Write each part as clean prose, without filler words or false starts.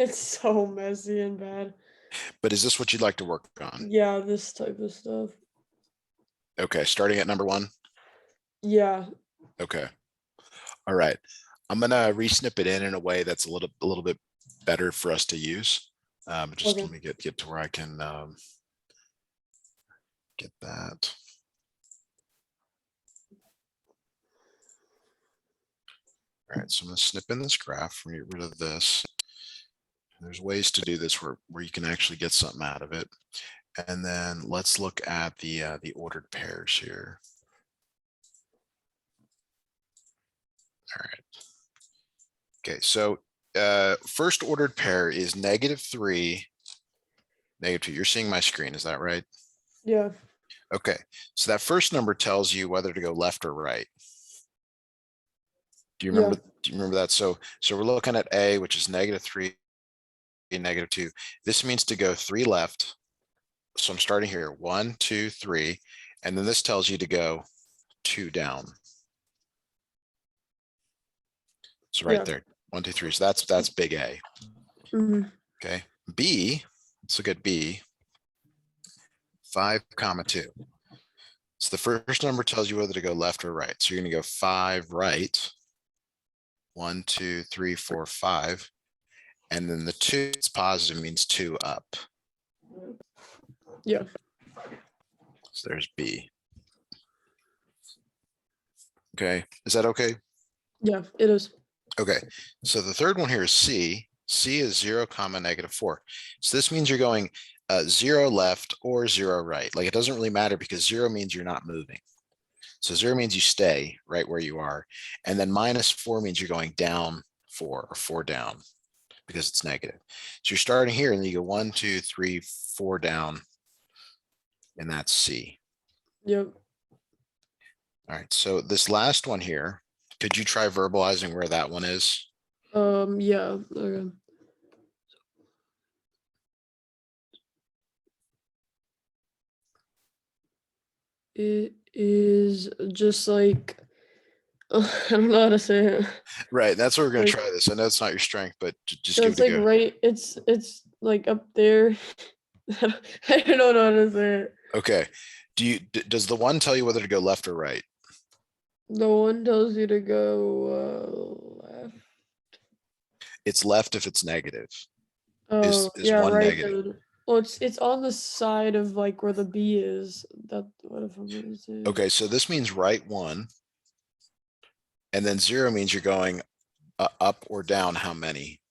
It's so messy and bad. But is this what you'd like to work on? Yeah, this type of stuff. Okay, starting at number 1. Yeah. Okay. All right. I'm gonna resnip it in a way that's a little bit better for us to use. Just Okay. let me get to where I can get that. All right, so I'm gonna snip in this graph, get rid of this. There's ways to do this where you can actually get something out of it. And then let's look at the ordered pairs here. All right. Okay, so first ordered pair is -3, -2. You're seeing my screen, is that right? Yeah. Okay, so that first number tells you whether to go left or right. Do you remember? Yeah. Do you remember that? So we're looking at A, which is -3, -2. This means to go 3 left. So I'm starting here, 1, 2, 3, and then this tells you to go 2 down. So right Yeah. there, 1, 2, 3. So that's big A. Hmm. Okay, B. Let's look at B. 5, 2. So the first number tells you whether to go left or right. So you're going to go 5 right. 1, 2, 3, 4, 5. And then the 2 is positive, means 2 up. Yeah. So there's B. Okay, is that okay? Yeah, it is. Okay, so the third one here is C. C is 0, -4. So this means you're going 0 left or 0 right. Like it doesn't really matter because 0 means you're not moving. So 0 means you stay right where you are. And then -4 means you're going down 4 or 4 down because it's negative. So you're starting here and you go 1, 2, 3, 4 down. And that's C. Yep. All right, so this last one here, could you try verbalizing where that one is? Yeah. Okay. It is just like I don't know how to say it. Right, that's what we're gonna Like, try this. I know it's not your strength, but just so give it's it a like go. right. It's like up there. I don't know how to say it. Okay. Does the one tell you whether to go left or right? The one tells you to go left. It's left if it's negative. Oh Is yeah, one right. negative? Well, it's on the side of like where the B is. That what if I'm gonna say? Okay, so this means right 1, and then 0 means you're going up or down. How many?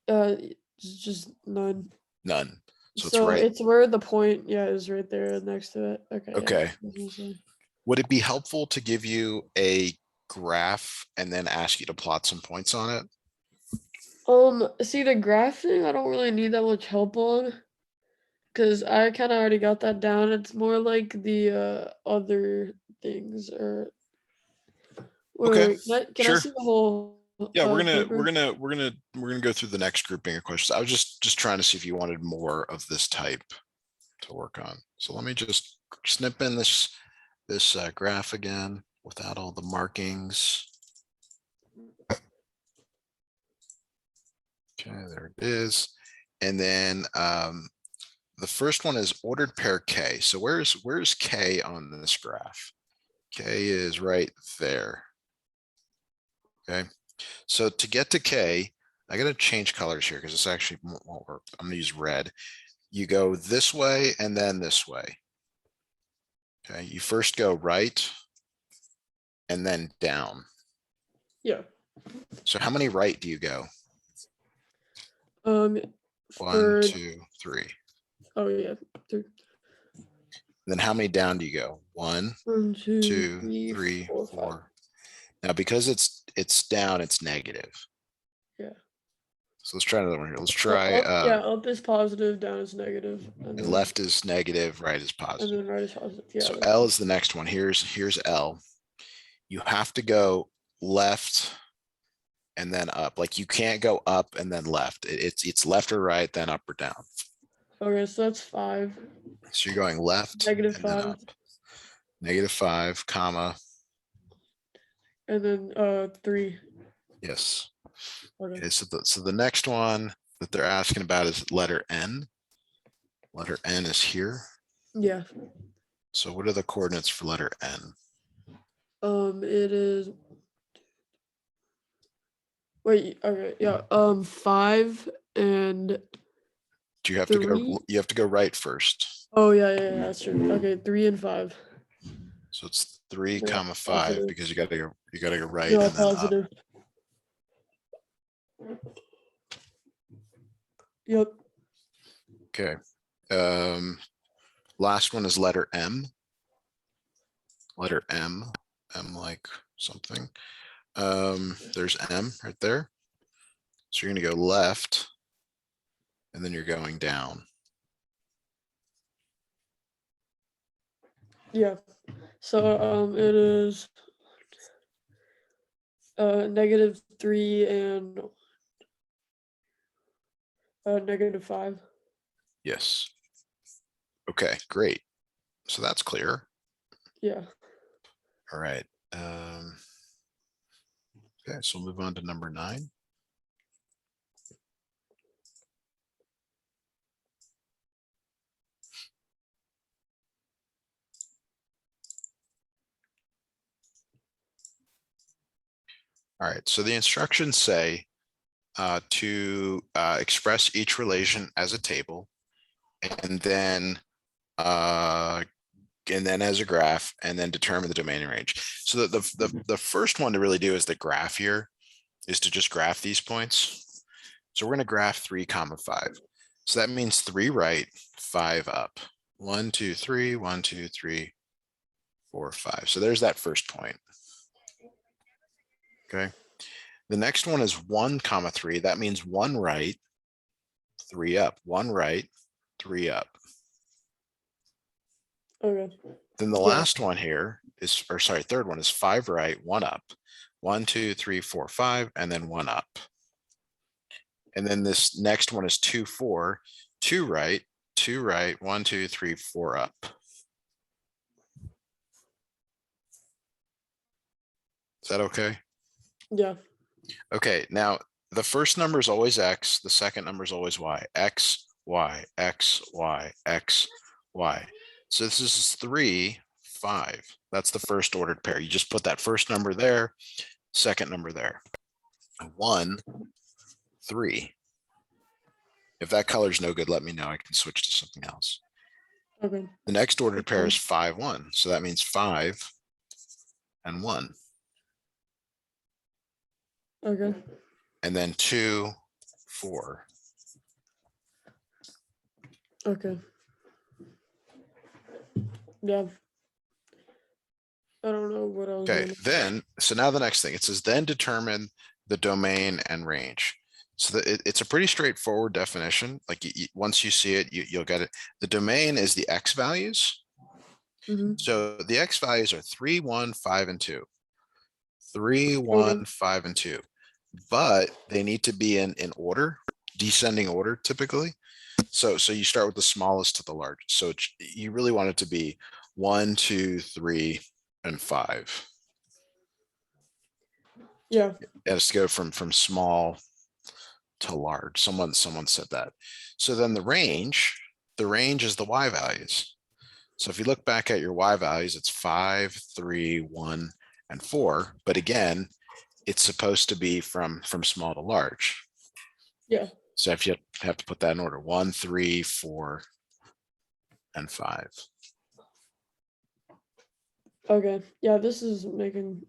It's just none. None. So it's So right. it's where the point, yeah, is right there next to it. Okay, yeah. Okay. I was gonna say. Would it be helpful to give you a graph and then ask you to plot some points on it? See the graph thing, I don't really need that much help on, because I kind of already got that down. It's more like the other things, or Okay, can I sure. see the whole Yeah, paper? we're gonna go through the next grouping of questions. I was just trying to see if you wanted more of this type to work on. So let me just snip in this graph again without all the markings. Okay, there it is. And then the first one is ordered pair K. So where's K on this graph? K is right there. Okay, so to get to K, I got to change colors here because this actually won't work. I'm gonna use red. You go this way and then this way. Okay, you first go right and then down. Yeah. So how many right do you go? Um, 1, for 2, 3. oh yeah, three. Then how many down do you go? 1, 1, 2, 2, 3, 3, 4, 5. 4. Now because it's down, it's negative. Yeah. So let's try another one here. Let's So try up, yeah, up is positive, down is negative, and left is negative, right is and positive. then right is positive. Yeah, So that's L it. is the next one. Here's L. You have to go left and then up. Like you can't go up and then left. It's left or right, then up or down. Okay, so that's 5. So you're going left Negative and then 5. up. -5, comma. And then 3. Yes. Okay. Okay, so the next one that they're asking about is letter N. Letter N is here. Yeah. So what are the coordinates for letter N? It is. Wait. Okay. Yeah. 5 and Do you have to go? 3. You have to go right first. Oh yeah. That's true. Okay, 3 and 5. So it's 3 Yeah. comma 5 Positive. because you got to go right No, and then up. positive. Yep. Okay. Last one is letter M. Letter M. M like something. There's M right there. So you're going to go left and then you're going down. Yeah. So it is -3 and -5. Yes. Okay, great. So that's clear. Yeah. All right. Okay, so we'll move on to number 9. All right, so the instructions say to express each relation as a table, and then as a graph, and then determine the domain and range. So the first one to really do is the graph here, is to just graph these points. So we're going to graph 3 comma 5. So that means 3 right, 5 up. 1, 2, 3, 1, 2, 3, 4, 5. So there's that first point. Okay. The next one is 1 comma 3. That means 1 right, 3 up. 1 right, 3 up. Okay. Then the Yeah. last one here is, or sorry, third one is 5 right, 1 up. 1, 2, 3, 4, 5, and then 1 up. And then this next one is 2, 4, 2 right, 1, 2, 3, 4 up. Is that okay? Yeah. Okay, now the first number is always X, the second number is always Y. X, Y, X, Y, X, Y. So this is 3, 5. That's the first ordered pair. You just put that first number there, second number there. 1, 3. If that color's no good, let me know. I can switch to something else. Okay. The next ordered That's pair fine. is 5, 1. So that means 5 and 1. Okay. And then 2, 4. Okay. Yeah. I don't know what I was Okay, doing. then, so now the next thing, it says then determine the domain and range. So it's a pretty straightforward definition. Like once you see it, you'll get it. The domain is the X values. Mm-hmm. So the X values are 3, 1, 5, and 2. 3, 1, Okay. 5, and 2. But they need to be in order, descending order typically. So you start with the smallest to the largest. So you really want it to be 1, 2, 3, and 5. Yeah. It has to go from small to large. Someone said that. So then the range is the Y values. So if you look back at your Y values, it's 5, 3, 1, and 4. But again, it's supposed to be from small to large. Yeah. So if you have to put that in order, 1, 3, 4, and 5. Okay. Yeah, this is making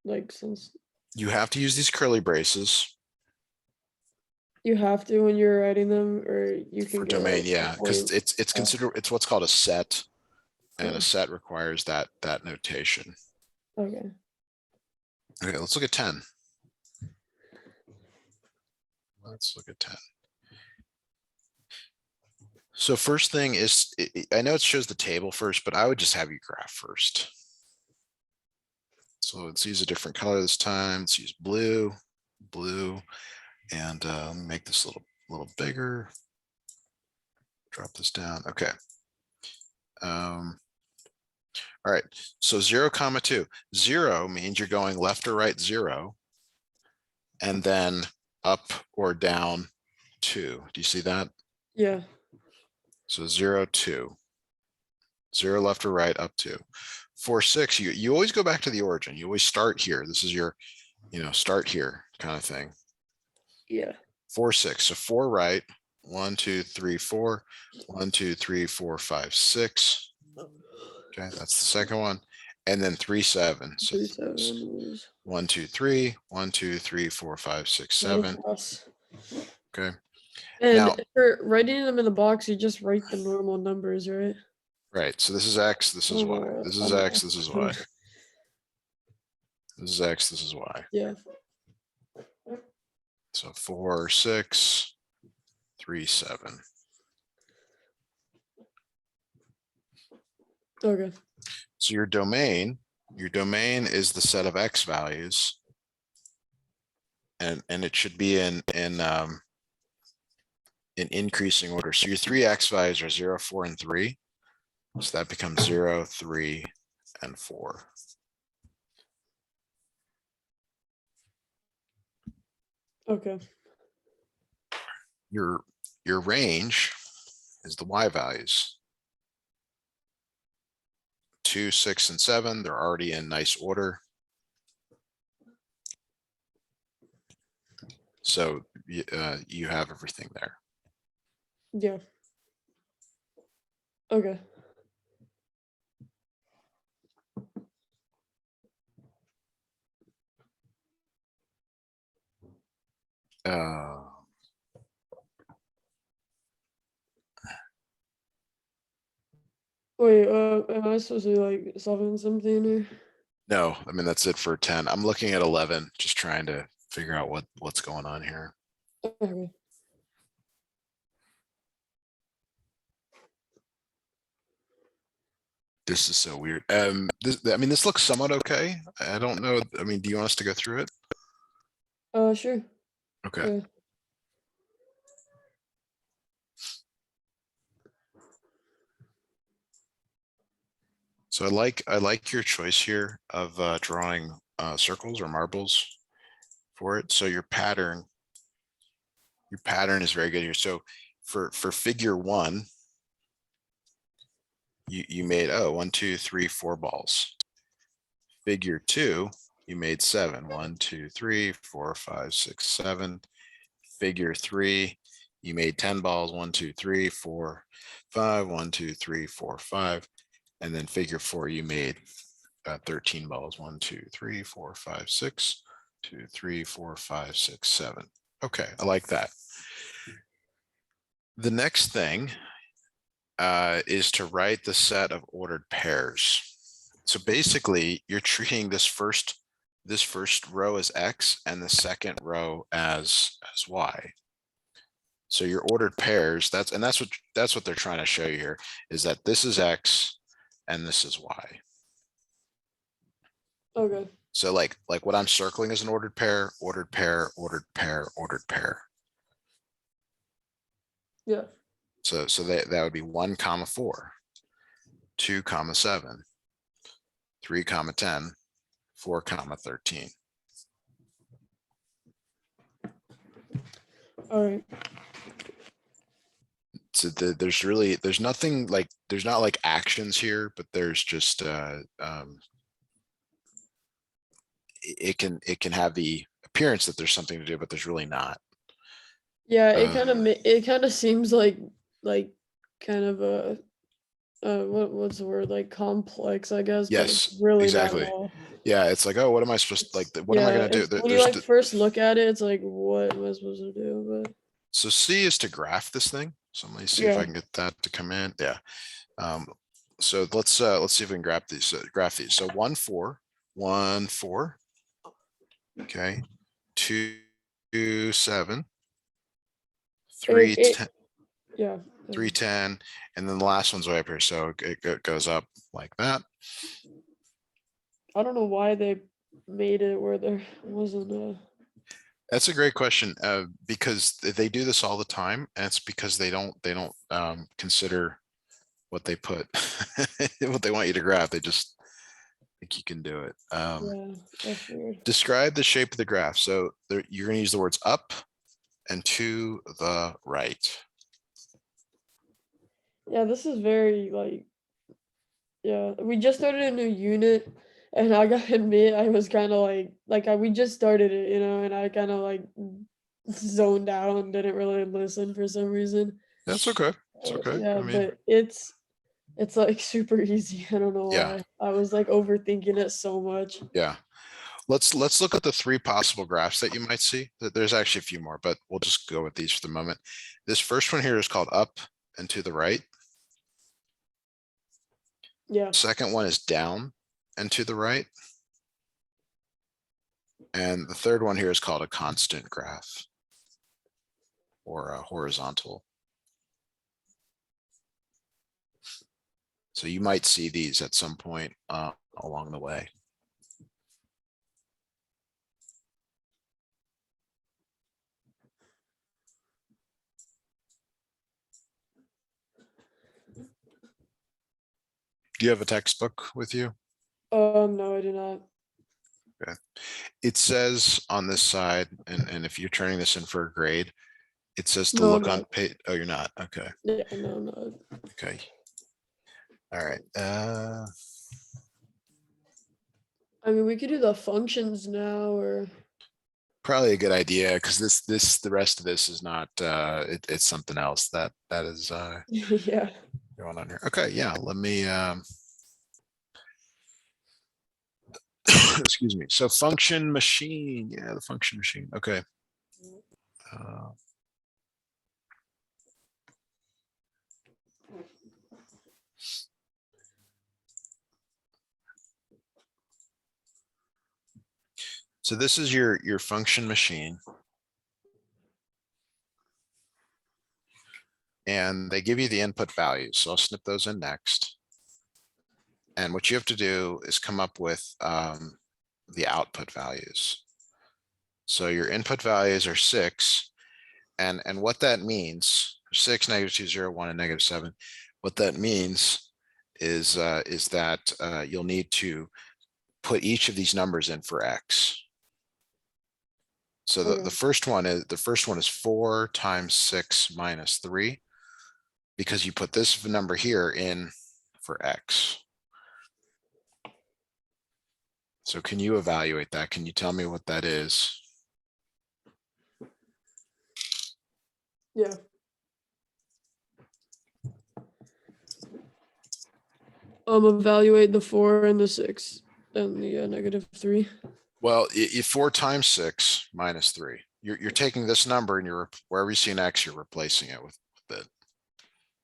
like sense. You have to use these curly braces You have to when you're writing them, or you for can get domain, like a yeah, because point. it's considered, it's what's called a set, and a Yeah. set requires that notation. Okay. Okay, let's look at 10. Let's look at 10. So first thing is, I know it shows the table first, but I would just have you graph first. So let's use a different color this time. Let's use blue, and make this a little bigger. Drop this down. Okay. All right. So 0, 2. 0 means you're going left or right 0, and then up or down 2. Do you see that? Yeah. So 0, 2. 0 left or right, up 2. 4, 6, you always go back to the origin. You always start here. This is your, start here kind of thing. Yeah. 4, 6. So 4 right. 1, 2, 3, 4. 1, 2, 3, 4, 5, 6. Okay, that's the second one. And then 3, 7. So 3, 7 was 1, 2, 3. 1, 2, 3, 4, 5, 6, right 7. across. Okay. And Now, for writing them in the box, you just write the normal numbers, right? right. So this is X, this I is don't Y. know. This I is don't X, know. this is Y. This is X, this is Y. Yeah. So 4, 6, 3, 7. Okay. So your domain is the set of X values. And it should be in increasing order. So your 3 X values are 0, 4, and 3. So that becomes 0, 3, and 4. Okay. Your range is the Y values. 2, 6, and 7. They're already in nice order. So you have everything there. Yeah. Okay. Wait, am I supposed to like 7 something or? No, I mean, that's it for 10. I'm looking at 11, just trying to figure out what's going on here. Okay. This is so weird. This looks somewhat okay. I don't know. I mean, do you want us to go through it? Sure. Okay. Yeah. So I like your choice here of drawing circles or marbles for it. So your pattern is very good here. So for figure 1, you made 1, 2, 3, 4 balls. Figure 2, you made 7. 1, 2, 3, 4, 5, 6, 7. Figure 3, you made 10 balls. 1, 2, 3, 4, 5. 1, 2, 3, 4, 5. And then figure 4, you made 13 balls. 1, 2, 3, 4, 5, 6. 2, 3, 4, 5, 6, 7. Okay, I like that. The next thing is to write the set of ordered pairs. So basically, you're treating this first row as X and the second row as Y. So your ordered pairs, that's what they're trying to show you here, is that this is X and this is Y. Okay. So like what I'm circling is an ordered pair, ordered pair, ordered pair, ordered pair. Yeah. So that would be 1, 4, 2, 7, 3, 10, 4, 13. All right. So there's nothing like, there's not like actions here, but there's just it can have the appearance that there's something to do, but there's really not. Yeah, Uh, it kind of seems like kind of a what's the word, like complex, I guess, but it's yes, really not at exactly. all. Yeah, it's like, oh, what am I supposed to, like, what am I Yeah, going to do? it's when you like first look at it, it's like, what am I supposed to do? But So C is to graph this thing. So let me see if I yeah. can get that to come in. Yeah. So let's see if we can graph these. So 1, 4, 1, 4. Okay. 2, 7. 3, 10. Yeah. 3, 10, and then the last one's way up here. So it goes up like that. I don't know why they made it where there wasn't a. That's a great question, because they do this all the time, and it's because they don't consider what they put, what they want you to graph. They just think you can do it. Yeah, that's weird. Describe the shape of the graph. So you're going to use the words up, and to the right. Yeah, this is very like, yeah. We just started a new unit, and I gotta admit, I was kind of we just started it, and I kind of like zoned out and didn't really listen for some reason. That's okay. It's okay. Yeah, I mean, but it's like super easy. I don't know yeah, why. I was like overthinking it so much. yeah. Let's look at the three possible graphs that you might see. There's actually a few more, but we'll just go with these for the moment. This first one here is called up and to the right. Yeah. Second one is down and to the right. And the third one here is called a constant graph or a horizontal. So you might see these at some point along the way. Do you have a textbook with you? No, I do not. Okay. It says on this side, and if you're turning this in for a grade, it says to No, I'm look on not. page. Oh, you're not. Okay. Yeah, no, I'm not. Okay. All right. I mean, we could do the functions now, or Probably a good idea because the rest of this is not it's something else that is yeah. going on here. Okay, yeah, let me excuse me. So function machine, yeah, the function machine. Okay. Uh, so this is your function machine. And they give you the input values. So I'll snip those in next. And what you have to do is come up with the output values. So your input values are 6. And what that means, 6, -2, 0, 1, and -7. What that means is that you'll need to put each of these numbers in for X. So the Okay. first one is 4 times 6 minus 3, because you put this number here in for X. So can you evaluate that? Can you tell me what that is? Yeah. Evaluate the 4 and the 6 and the -3. Well, 4 times 6 minus 3. You're taking this number and wherever you see an X, you're replacing it with it.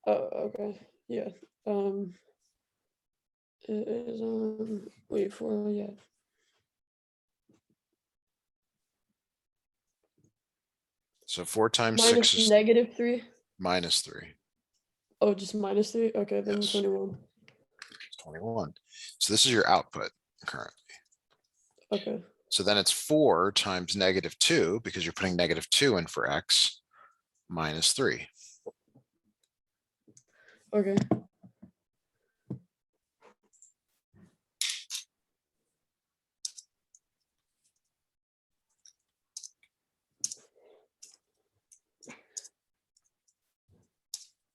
Oh, okay. Yeah. It is wait for yeah. So 4 times 6 Minus is -3. -3. Oh, just -3. Okay, then Yes, 21. it's 21. So this is your output currently. Okay. So then it's 4 times -2, because you're putting -2 in for X, minus 3. Okay.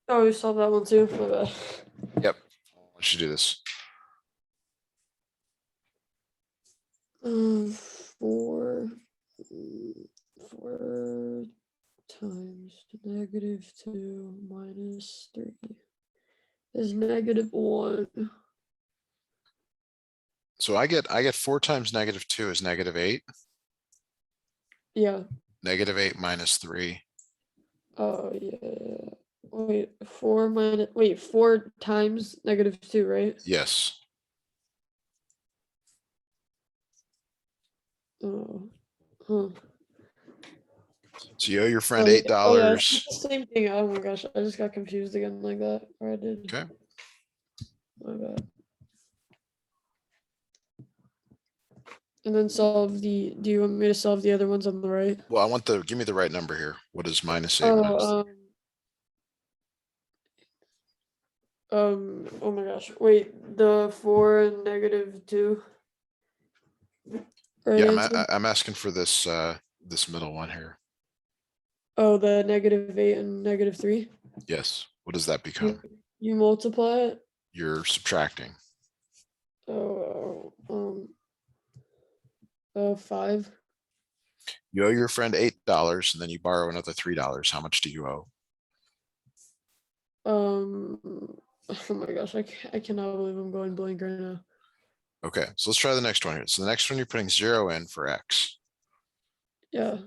Oh, we solved that one too. My bad. Yep. Why don't you do this? 4 4 times -2 minus 3 is -1. So I get 4 times -2 is -8. Yeah. -8 minus 3. Oh yeah. Wait, 4 times -2, right? Yes. Oh. Huh. So you owe your friend Oh yeah. Oh yeah, it's $8. the same thing. Oh my gosh, I just got confused again like that. Or I did. Okay. My bad. And then solve do you want me to solve the other ones on the right? Well, give me the right number here. What is -8 minus? Oh, oh my gosh. Wait, the 4 and -2. Right Yeah, answer? I'm asking for this middle one here. Oh, the -8 and -3. Yes. What does that become? You multiply it. You're subtracting. Oh, 5. You owe your friend $8 and then you borrow another $3. How much do you owe? Oh my gosh, I cannot believe I'm going blank right now. Okay, so let's try the next one here. So the next one, you're putting 0 in for X. Yeah.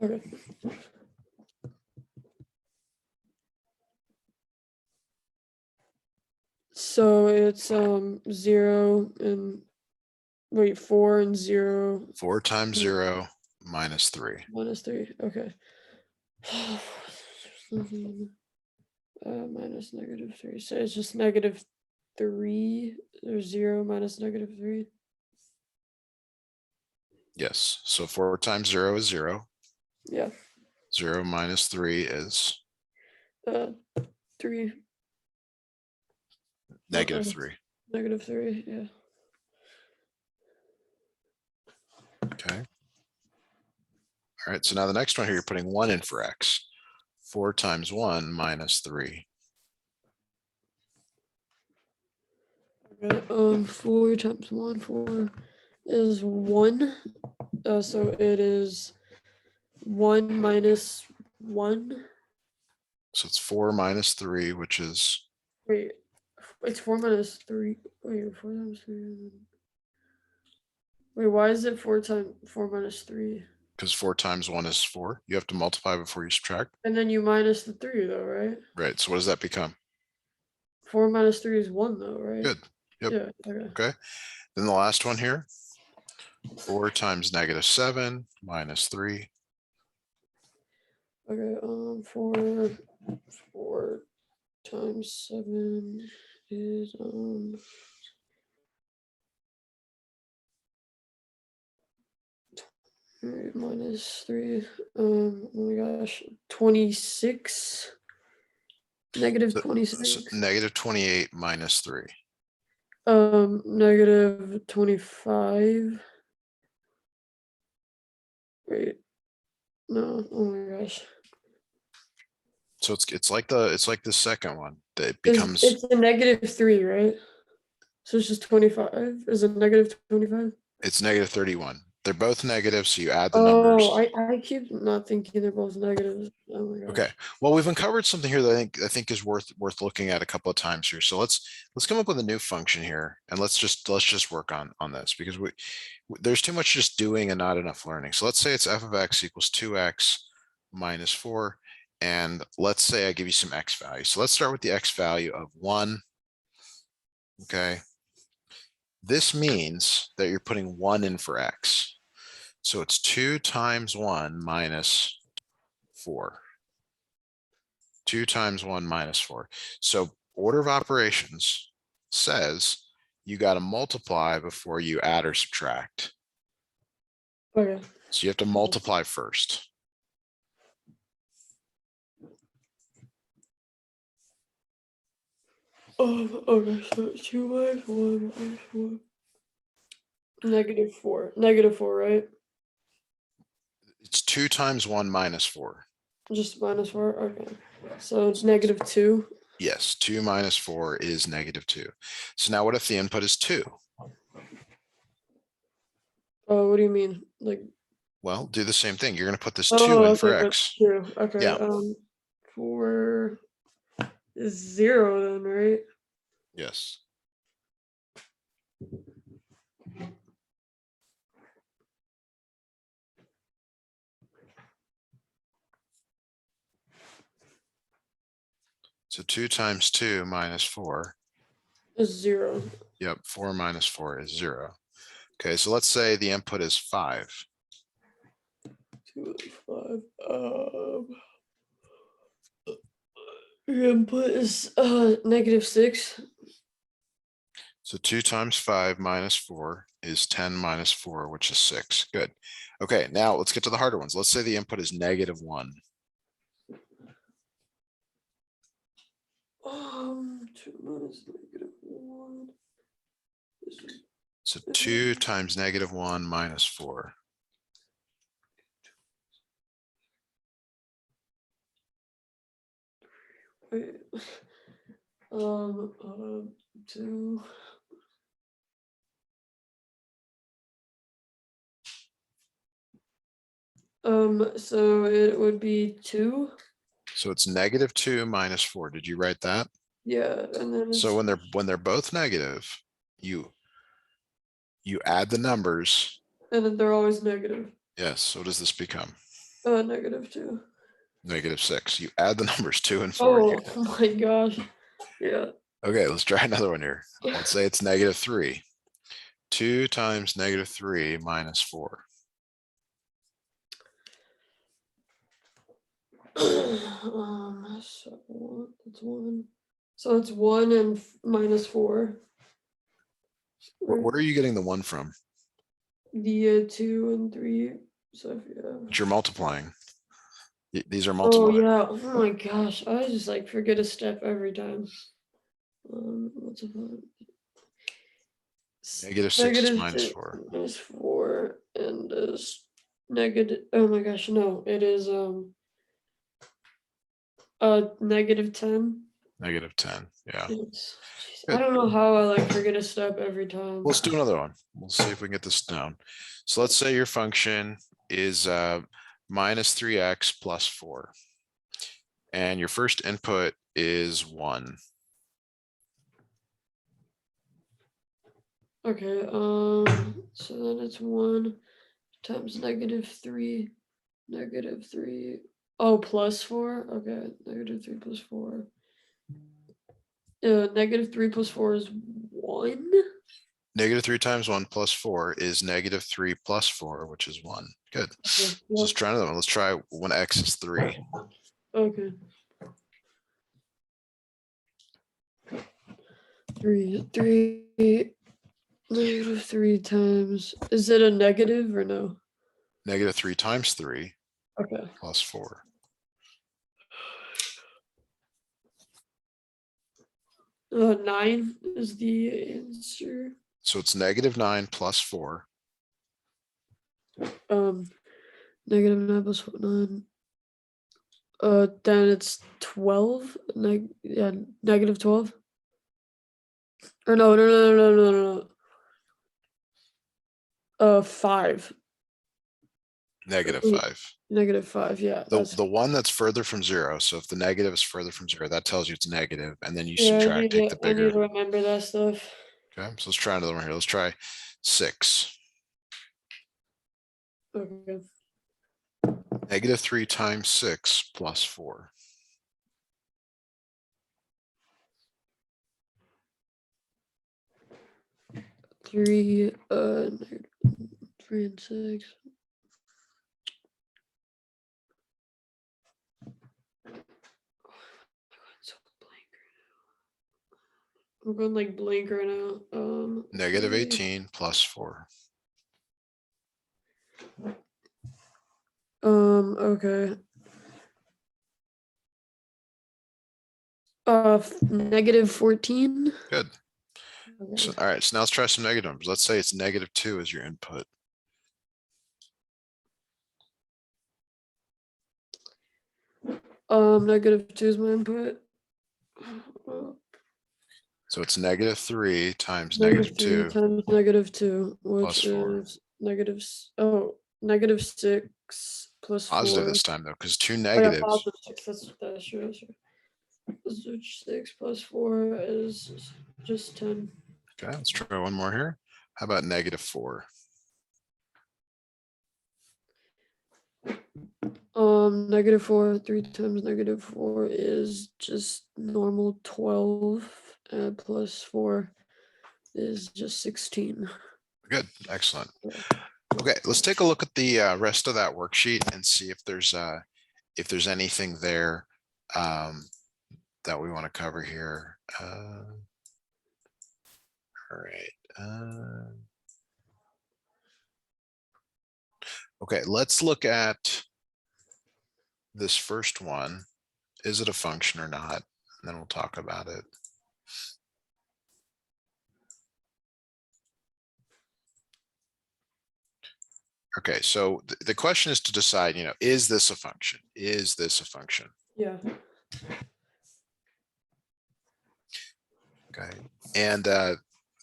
Okay. So it's 0 and wait, 4 and 0 4 times 0 minus 3. -3. Okay. Minus -3. So it's just -3 or 0 minus -3. Yes, so 4 times 0 is 0. Yeah. 0 minus 3 is 3. negative 3. -3. Yeah. Okay. All right, so now the next one here, you're putting 1 in for X. 4 times 1 minus 3. Okay. 4 times 1, 4 is 1. So it is 1 minus 1. So it's 4 minus 3, which is, Wait, it's 4 minus 3. Wait, 4 times 3. Wait, why is it 4 minus 3? because 4 times 1 is 4. You have to multiply before you subtract. And then you minus the 3 though, right? Right, so what does that become? 4 minus 3 is 1 though, right? Good. Yep. Yeah, okay. Okay. Then the last one here, 4 times -7 minus 3. Okay, 4 times 7 is minus 3. Oh my gosh, 26. Negative So 26. -28 minus 3. Negative 25. Wait, no, oh my gosh. So it's like the second one that it It's becomes, it's a -3, right? So it's just 25. Is it negative 25? it's -31. They're both negative, so you add the Oh, numbers. I keep not thinking they're both negatives. Oh my Okay. gosh. Well, we've uncovered something here that I think is worth looking at a couple of times here. So let's come up with a new function here, and let's just work on this, because there's too much just doing and not enough learning. So let's say it's f of x equals 2x minus 4, and let's say I give you some x value. So let's start with the x value of 1. Okay. This means that you're putting 1 in for x. So it's 2 times 1 minus 4. 2 times 1 minus 4. So order of operations says you got to multiply before you add or subtract. Okay. So you have to multiply first. Okay, so 2 minus 1 minus 4. -4. -4, right? It's 2 times 1 minus 4. Just -4. Okay. So it's -2. Yes, 2 minus 4 is -2. So now what if the input is 2? Oh, what do you mean? Like, Well, do the same thing. You're going to put this 2 oh, in for okay, but x. 2. Okay. Yeah. 4 is 0 then, right? Yes. So 2 times 2 minus 4. Is 0. Yep, 4 minus 4 is 0. Okay, so let's say the input is 5. 2 and 5. Your input is -6. So 2 times 5 minus 4 is 10 minus 4, which is 6. Good. Okay, now let's get to the harder ones. Let's say the input is -1. 2 minus -1. So 2 times -1 minus 4. Wait. 2. So it would be 2. So it's -2 minus 4. Did you write that? Yeah, and then So it's when they're both negative, you add the numbers. and then they're always negative. Yes. So what does this become? -2. -6. You add the numbers 2 and 4. Oh my gosh. Yeah. Okay, let's try another one here. Let's say it's -3. 2 times -3 minus 4. So it's 1. So it's 1 and -4. Where are you getting the 1 from? The 2 and 3. So yeah. But you're multiplying. These are Oh multiplied. yeah. Oh my gosh. I just like forget a step every time. What's it called? -6 minus 4. Minus 4 and is negative. Oh my gosh, no, it is -10. -10. Yeah. Jeez, I Good. don't know how I like forget a step every time. Let's do another one. We'll see if we can get this down. So let's say your function is -3x plus 4. And your first input is 1. Okay, so then it's 1 times -3, -3. Oh, plus 4. Okay, -3 plus 4. -3 plus 4 is 1. -3 times 1 plus 4 is -3 plus 4, which is 1. Good. Okay, So let's yep. try another one. Let's try when x is 3. Okay. 3 -3 times. Is it a negative or no? -3 times 3 Okay. plus 4. -9 is the answer. So it's -9 plus 4. -9 plus 9. Then it's 12. Yeah, -12. Or no. 5. -5. -5. Yeah, that's The one that's further from 0. So if the negative is further from 0, that tells you it's negative, and then you yeah. subtract, take the I need bigger. to remember that stuff. Okay, so let's try another one here. Let's try 6. Okay. -3 times 6 plus 4. 3 3 and 6. I'm going like blank right now. -18 plus 4. Okay. -14. Good. Okay. So, all right, so now let's try some negative numbers. Let's say it's -2 as your input. -2 is my input. So it's -3 times -3 -2 times -2, plus which 4. is -6 plus Positive 4. this time though, because 2 Oh yeah, negatives. +6. That's true. That's true. So 6 plus 4 is just 10. Okay, let's try one more here. How about -4? -4. 3 times -4 is just normal 12. Plus 4 is just 16. Good, excellent. Yeah. Okay, let's take a look at the rest of that worksheet and see if there's anything there that we want to cover here. All right. Okay, let's look at this first one. Is it a function or not? And then we'll talk about it. Okay, so the question is to decide, is this a function? Is this a function? Yeah. And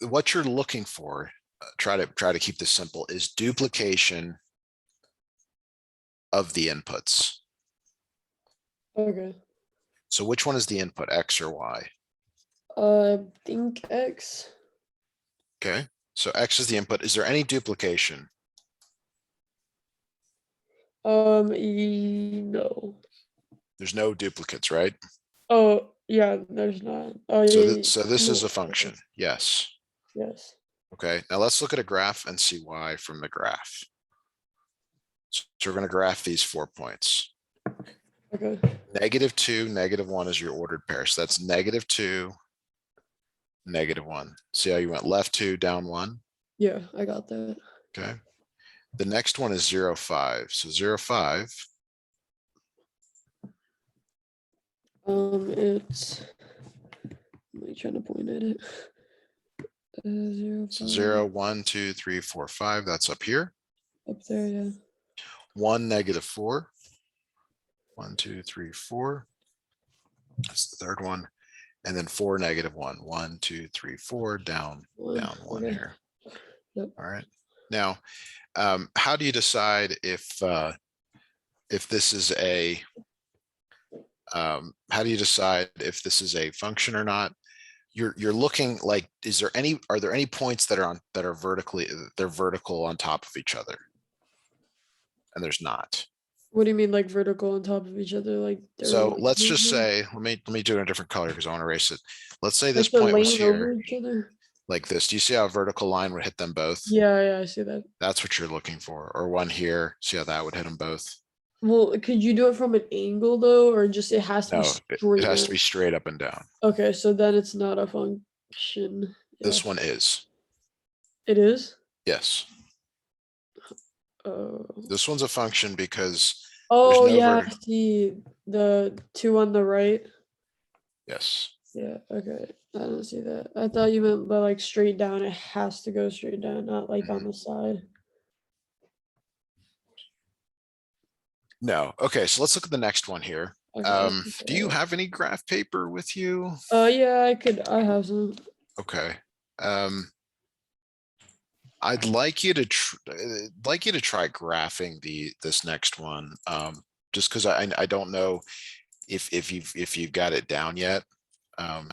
what you're looking for, try to keep this simple, is duplication of the inputs. Okay. So which one is the input, X or Y? I think X. Okay, so X is the input. Is there any duplication? No. There's no duplicates, right? Oh, yeah, there's not. Oh, So, yeah, so this is no, a function. Yes. yes. Okay, now let's look at a graph and see why from the graph. So we're going to graph these 4 points. Okay. -2, -1 is your ordered pair. So that's -2, -1. See how you went left 2, down 1? Yeah, I got that. Okay. The next one is 0, 5. So 0, 5. It's, I'm trying to point at it. 0, So 5, 0, 1, 2, 3, 4, 5. That's up here. up there, yeah. 1, -4. 1, 2, 3, 4. That's the third one. And then 4, -1. 1, 2, 3, 4, down, One, down 1 okay. here. Yep. All right. Now, how do you decide if this is a how do you decide if this is a function or not? You're looking like, are there any points that are vertically, they're vertical on top of each other? And there's not. What do you mean, like vertical on top of each other? Like they're So let's lanes just over? say, let me do it in a different color because I want to erase it. Let's say this Like they're point was laying over here each other? like this. Do you see how a vertical line would hit them both? Yeah, yeah, I see that. That's what you're looking for. Or one here. See how that would hit them both? Well, could you do it from an angle though, or just it has to be No, it straight has down? to be straight up and down. Okay, so then it's not a function. Yeah, This one is. it is. Yes. Oh, This one's a function because there's oh no yeah, vertical. I see the two on the right. Yes. Yeah, okay. I don't see that. I thought you meant by like straight down. It has to go straight down, not like on Mhm. the side. No. Okay, so let's look at the next one here. Okay, let's look Do you at it. have any graph paper with you? Yeah, I could. I have some. Okay. Um, I'd like you to try graphing this next one. Just because I don't know if you've got it down yet. And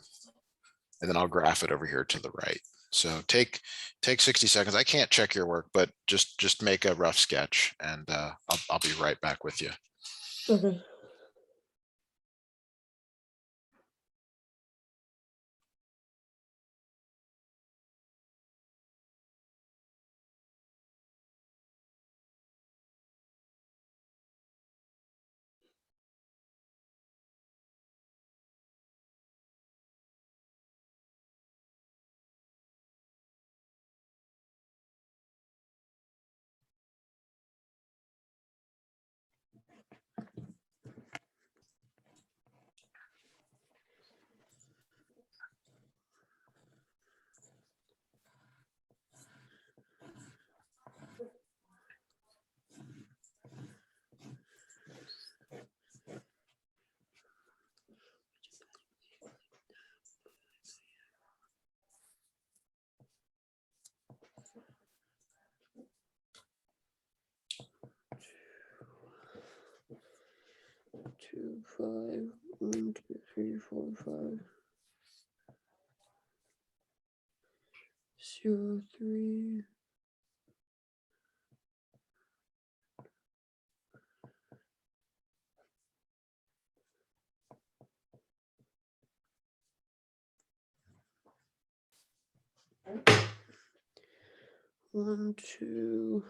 then I'll graph it over here to the right. So take 60 seconds. I can't check your work, but just make a rough sketch, and I'll be right back with you. Okay. Two, 5, 1, 2, 3, 4, 5. 0, 3. One, two.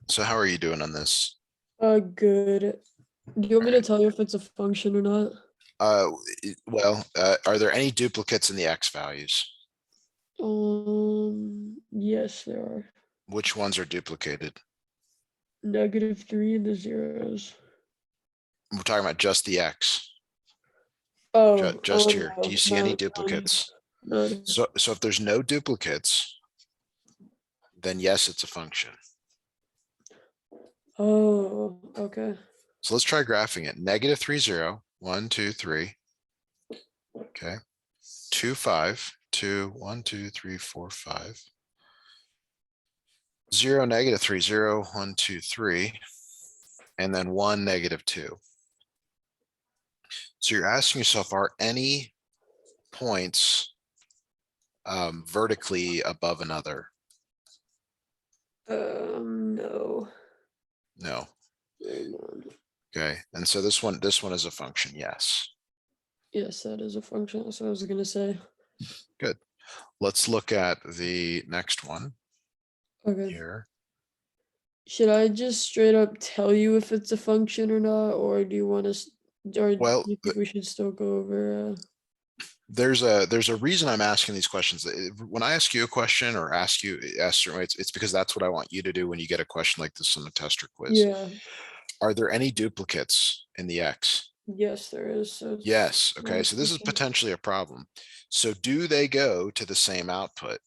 So how are you doing on this? Good. Do you want All me to right. tell you if it's a function or not? Uh, well, are there any duplicates in the X values? Yes, there are. Which ones are duplicated? -3 and the zeros. We're talking about just the X, Oh, just here. Do you no, see any no, none, duplicates? none. So if there's no duplicates, then yes, it's a function. Oh, okay. So let's try graphing it. -3, 0, 1, 2, 3. Okay. 2, 5, 2, 1, 2, 3, 4, 5. 0, -3, 0, 1, 2, 3. And then 1, -2. So you're asking yourself, are any points vertically above another? No. No. They're not. Okay. And so this one is a function. Yes. Yes, that is a function. That's what I was gonna say. Good. Let's look at the next one Okay. here. Should I just straight up tell you if it's a function or not, or do you want us, or do Well, you think we should still go over? there's a reason I'm asking these questions. When I ask you a question or ask certain way, it's because that's what I want you to do when you get a question like this on a test or quiz. Yeah. Are there any duplicates in the X? Yes, there is. So it's Yes. not Okay. a So this is function. potentially a problem. So do they go to the same output?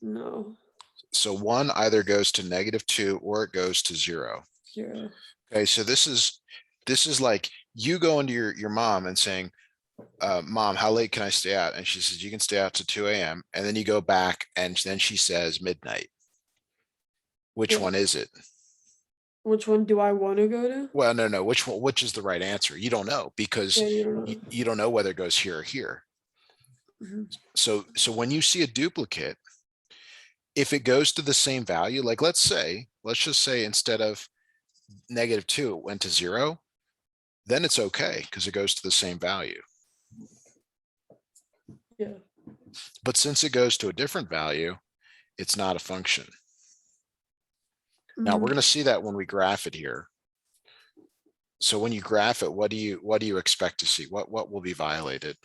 No. So one either goes to -2 or it goes to 0. 0. Okay. So this is like you going to your mom and saying, Mom, how late can I stay out? And she says, you can stay out to 2 a.m. And then you go back and then she says midnight. Which Yeah. one is it? Which one do I want to go to? Well, no. Which is the right answer? You don't know because Yeah, you don't know. you don't know whether it goes here or here. Mhm. So when you see a duplicate, if it goes to the same value, like let's just say instead of -2, it went to 0, then it's okay because it goes to the same value. Yeah. But since it goes to a different value, it's not a function. Now we're going to see that when we graph it here. So when you graph it, what do you expect to see? What will be violated?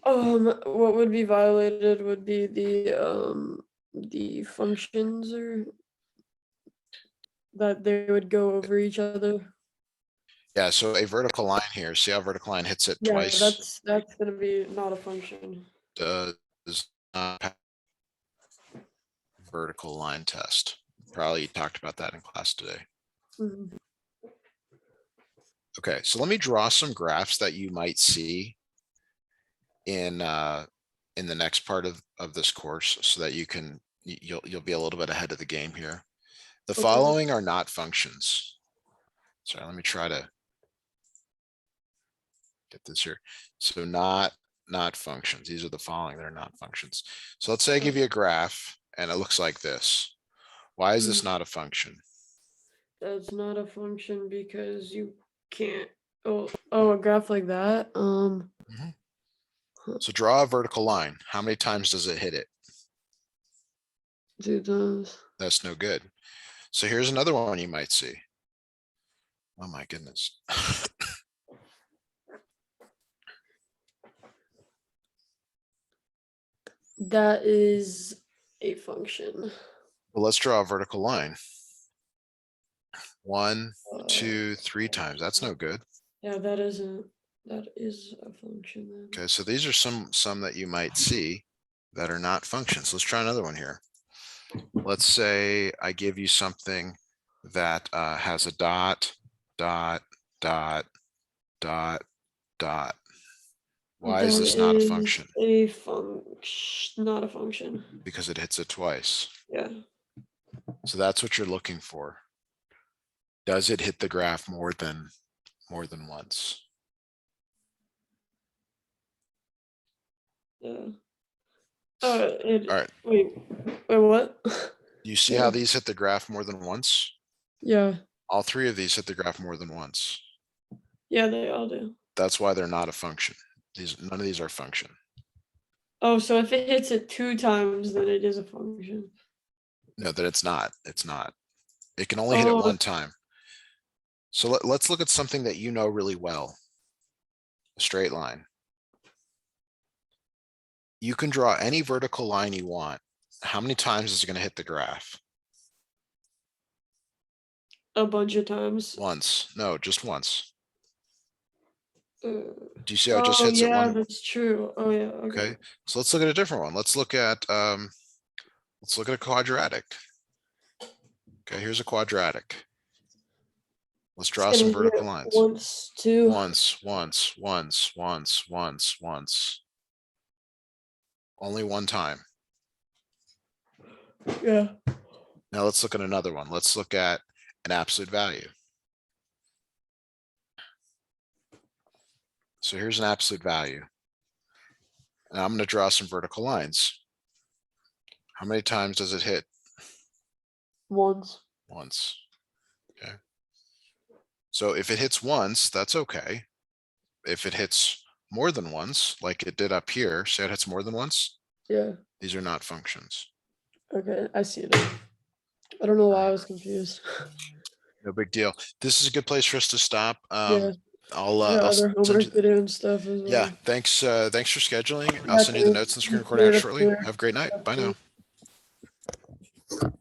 What would be violated would be the functions, or that they would go over each other. Yeah, so a vertical line here. See how vertical line hits it Yeah, twice? that's gonna be not a function. Does not pass vertical line test. Probably talked about that in class today. Mhm. Okay, so let me draw some graphs that you might see in the next part of this course so that you'll be a little bit ahead of the game here. The Okay. following are not functions. Sorry, let me try to get this here. So not functions. These are the following. They're not functions. So let's say I give you a graph and it looks like this. Why is this Mhm. not a function? That's not a function because you can't. Oh, a graph like that. Mhm. So draw a vertical line. How many times does it hit it? 2 times. That's no good. So here's another one you might see. Oh my goodness. That is a function. Well, let's draw a vertical line. 1, Uh, 2, 3 times. That's no good. yeah, that isn't. That is a function then. Okay, so these are some that you might see that are not functions. Let's try another one here. Let's say I give you something that has a dot, dot, dot, dot, dot. Why is That this not a is function? a function, not a function. Because it hits it twice. Yeah. So that's what you're looking for. Does it hit the graph more than once? Yeah. All right. Wait, what? You see how Yeah. these hit the graph more than once? Yeah. All three of these hit the graph more than once. Yeah, they all do. That's why they're not a function. None of these are function. Oh, so if it hits it 2 times, then it is a function. No, that it's not. It's not. It can only hit it Oh, one time. So let's look at something that you know really well. A straight line. You can draw any vertical line you want. How many times is it going to hit the graph? a bunch of times. Once. No, just once. Uh, Do you see how it just oh hits it yeah, one? that's true. Oh yeah, okay. Okay, so let's look at a different one. Let's look at a quadratic. Okay, here's a quadratic. Let's It's draw some gonna hit vertical lines. once, two. Once. Only one time. Yeah. Now let's look at another one. Let's look at an absolute value. So here's an absolute value. And I'm going to draw some vertical lines. How many times does it hit? Once. Once. Okay. So if it hits once, that's okay. If it hits more than once, like it did up here, say it hits more than once, Yeah. these are not functions. Okay, I see it now. I don't know why I was confused. No big deal. This is a good place for us to stop. Yeah. I'll I got I'll other send you. homework to do and stuff as Yeah, well. thanks thanks for scheduling. I'll Yeah, send you the thanks. notes and screen You recording out cleared up shortly. clear. Have a great night. Yeah, Bye now. thanks.